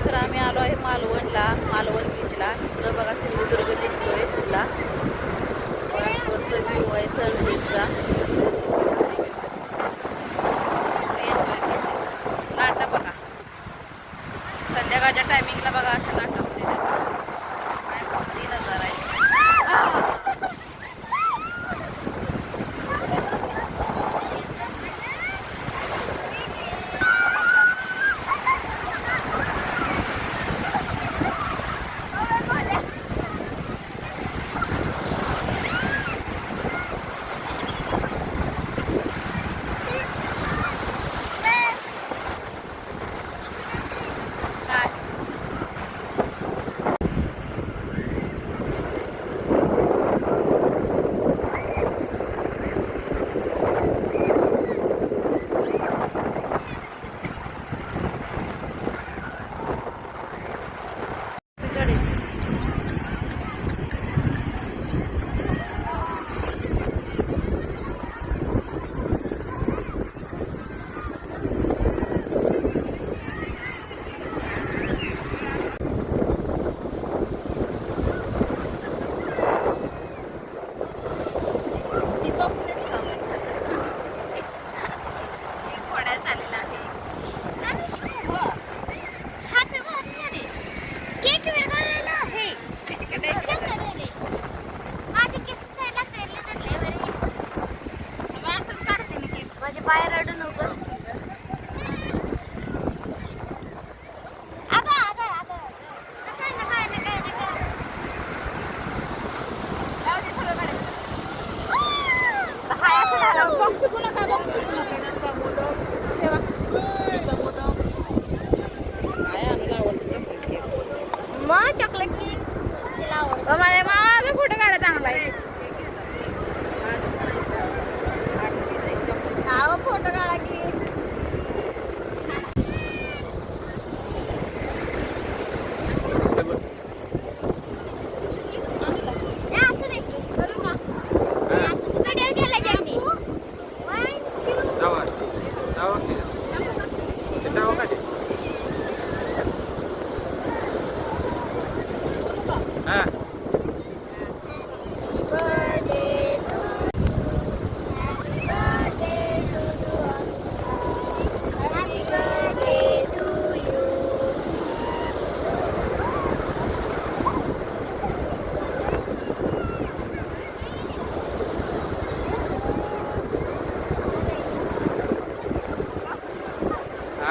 तर आम्ही आलो आहे मालवणला, मालवण बीचला. इकडं बघा सिंधुदुर्ग दिसतोय तुला. मस्त व्ह्यू आहे सनसेटचा. एन्जॉय करते. लाटा बघा संध्याकाळच्या टायमिंगला बघा अशा लाटा होते. काय भारी नजारा आहे. चॉकलेट केक माझा फोटो काढा चांगला आहे. फोटो काढा की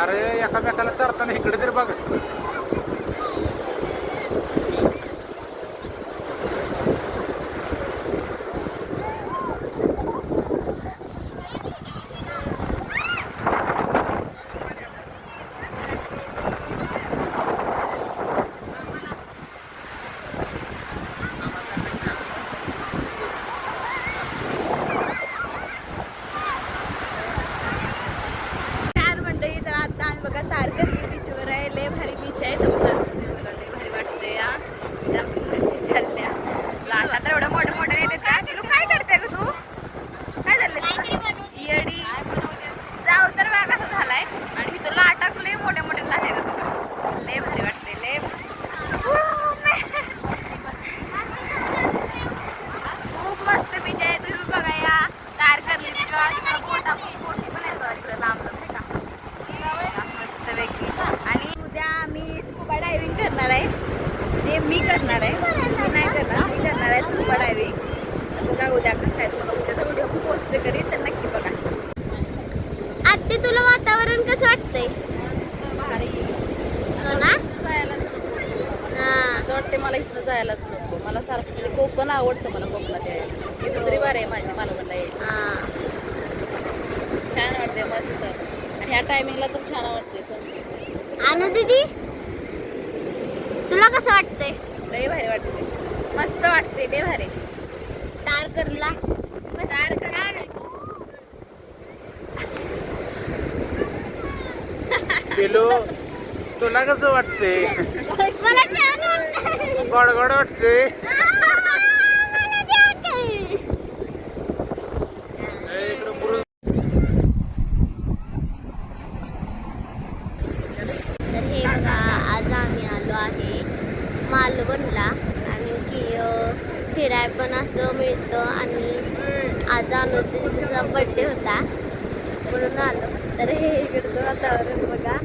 अरे एकामेकाला चरताना इकडे तरी बघ. आणि उद्या आम्ही स्कुबा डायव्हिंग करणार आहे. म्हणजे मी करणार आहे, मी नाही करणार, मी करणार आहे स्कुबा डायव्हिंग. बघा उद्या कसं आहे, तुम्हाला उद्याचा व्हिडिओ पोस्ट करीन तर नक्की बघा. आत्ते तुला वातावरण कसं वाटतंय? मस्त भारी हो ना? जायलाच नको. असं वाटते मला इथं जायलाच नको. मला सारखं म्हणजे कोकण आवडतं, मला कोकणात यायला. ही दुसरी बार आहे माझी मालवणला यायची. छान वाटते मस्त. आणि ह्या टायमिंगला तर छान वाटते सनसेट. अनु दीदी तुला कसं वाटतंय? लय भारी वाटते, मस्त वाटते, लय भारी. तारकर्लीला पिलो तुला कसं वाटते? मला छान वाटतंय. गोड गोड वाटते. मला द्या काही. तर हे बघा आज आहे मालवणला. आणि की फिराय पण असं मिळतं. आणि आज अनुतीचा बड्डे होता म्हणून आलो. तर हे इकडचं वातावरण बघा.